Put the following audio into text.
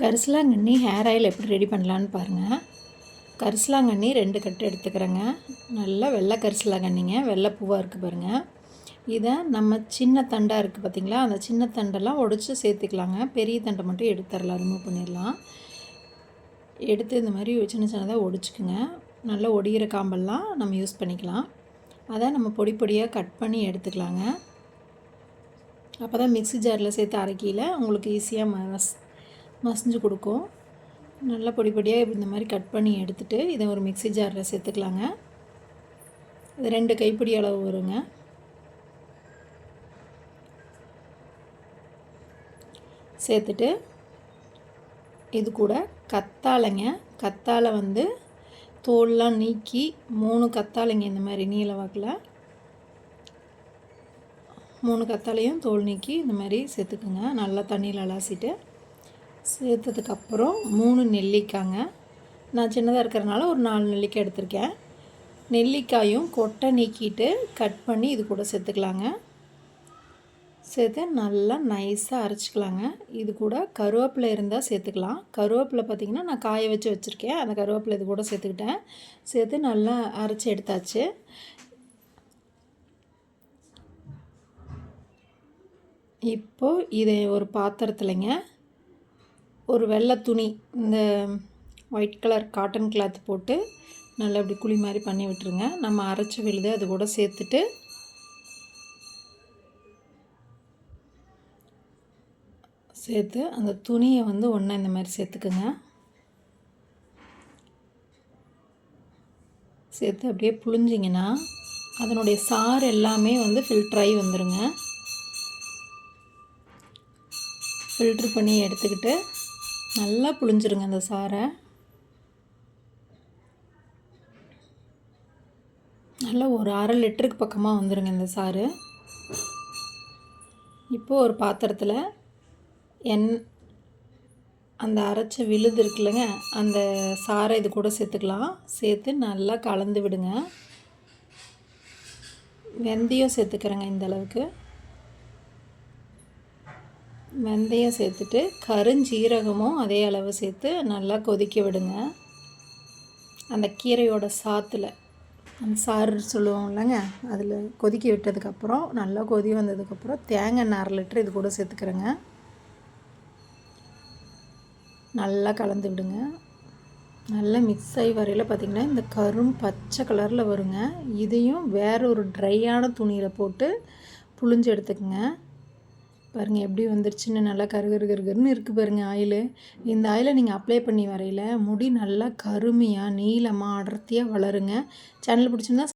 கரிசலாங்கண்ணி hair oil எப்படி ready பண்ணலான்னு பாருங்கள். கரிசலாங்கண்ணி 2 கட்டு எடுத்துக்கிறேங்க. நல்லா வெள்ளை கரிசலாங்கண்ணிங்க, வெள்ளை பூவாக இருக்குது பாருங்கள். இதை நம்ம சின்ன தண்டாக இருக்குது பார்த்திங்களா, அந்த சின்ன தண்டெல்லாம் உடச்சி சேர்த்துக்கலாங்க. பெரிய தண்டை மட்டும் எடுத்துடலாம், ரிமூவ் பண்ணிடலாம். எடுத்து இந்த மாதிரி சின்ன சின்னதாக ஒடிச்சுக்குங்க. நல்லா ஒடிகிற காம்பெல்லாம் நம்ம யூஸ் பண்ணிக்கலாம். அதை நம்ம பொடி பொடியாக கட் பண்ணி எடுத்துக்கலாங்க. அப்போ தான் மிக்ஸி ஜாரில் சேர்த்து அரைக்கையில் உங்களுக்கு ஈஸியாக மசிஞ்சு கொடுக்கும். நல்லா பொடி பொடியாக இந்த மாதிரி கட் பண்ணி எடுத்துகிட்டு இதை ஒரு மிக்ஸி ஜாரில் சேர்த்துக்கலாங்க. இது 2 கைப்பிடி அளவு வருங்க. சேர்த்துட்டு இது கூட கத்தாழைங்க, கத்தாழை வந்து தோல்லாம் நீக்கி 3 கத்தாழைங்க, இந்த மாதிரி நீல வாக்கில் 3 கத்தாழையும் தோல் நீக்கி இந்த மாதிரி சேர்த்துக்குங்க. நல்லா தண்ணியில் அலசிட்டு சேர்த்ததுக்கப்புறம் 3 நெல்லிக்காய்ங்க. நான் சின்னதாக இருக்கிறனால ஒரு 4 நெல்லிக்காய் எடுத்திருக்கேன். நெல்லிக்காயும் கொட்டை நீக்கிட்டு கட் பண்ணி இது கூட சேர்த்துக்கலாங்க. சேர்த்து நல்லா நைஸாக அரைச்சிக்கலாங்க. இது கூட கருவேப்பிலை இருந்தால் சேர்த்துக்கலாம். கருவேப்பிலை பார்த்திங்கன்னா நான் காய வச்சுருக்கேன். அந்த கருவேப்பிலை இது கூட சேர்த்துக்கிட்டேன். சேர்த்து நல்லா அரைச்சி எடுத்தாச்சு. இப்போது இதை ஒரு பாத்திரத்துலங்க ஒரு வெள்ளை துணி, இந்த ஒயிட் கலர் காட்டன் கிளாத் போட்டு நல்லா இப்படி குழி மாதிரி பண்ணி விட்டுருங்க. நம்ம அரைச்சி விழுது அது கூட சேர்த்துட்டு அந்த துணியை வந்து ஒன்றா இந்த மாதிரி சேர்த்துக்குங்க. சேர்த்து அப்படியே புழிஞ்சிங்கன்னா அதனுடைய சாறு எல்லாமே வந்து ஃபில்ட்ராகி வந்துடுங்க. ஃபில்ட்ரு பண்ணி எடுத்துக்கிட்டு நல்லா புழிஞ்சிருங்க அந்த சாறை. நல்லா ஒரு 1/2 லிட்டருக்கு பக்கமாக வந்துடுங்க இந்த சாறு. இப்போது ஒரு பாத்திரத்தில் அந்த அரைச்ச விழுது இருக்குல்லங்க, அந்த சாறை இது கூட சேர்த்துக்கலாம். சேர்த்து நல்லா கலந்து விடுங்க. வெந்தயம் சேர்த்துக்கிறேங்க. இந்த அளவுக்கு வெந்தயம் சேர்த்துட்டு கருஞ்சீரகமும் அதே அளவு சேர்த்து நல்லா கொதிக்க விடுங்க. அந்த கீரையோட சாத்தில் அந்த சாறு சொல்லுவோம் இல்லைங்க, அதில் கொதிக்க விட்டதுக்கப்புறம் நல்லா கொதி வந்ததுக்கப்புறம் தேங்காய் எண்ணெய் 1/2 லிட்டர் இது கூட சேர்த்துக்கிறேங்க. நல்லா கலந்து விடுங்க. நல்லா மிக்ஸ் ஆகி வரையில் பார்த்திங்கன்னா இந்த பச்சை கலரில் வருங்க. இதையும் வேற ஒரு ட்ரையான துணியில் போட்டு புழிஞ்சு எடுத்துக்கோங்க. பாருங்கள் எப்படி வந்துருச்சுன்னு, நல்லா கருகருன்னு இருக்குது பாருங்கள் ஆயிலு. இந்த ஆயிலை நீங்கள் அப்ளை பண்ணி வரையில் முடி நல்லா கருமையாக நீளமாக அடர்த்தியாக வளருங்க. சேனல் பிடிச்சிருந்தா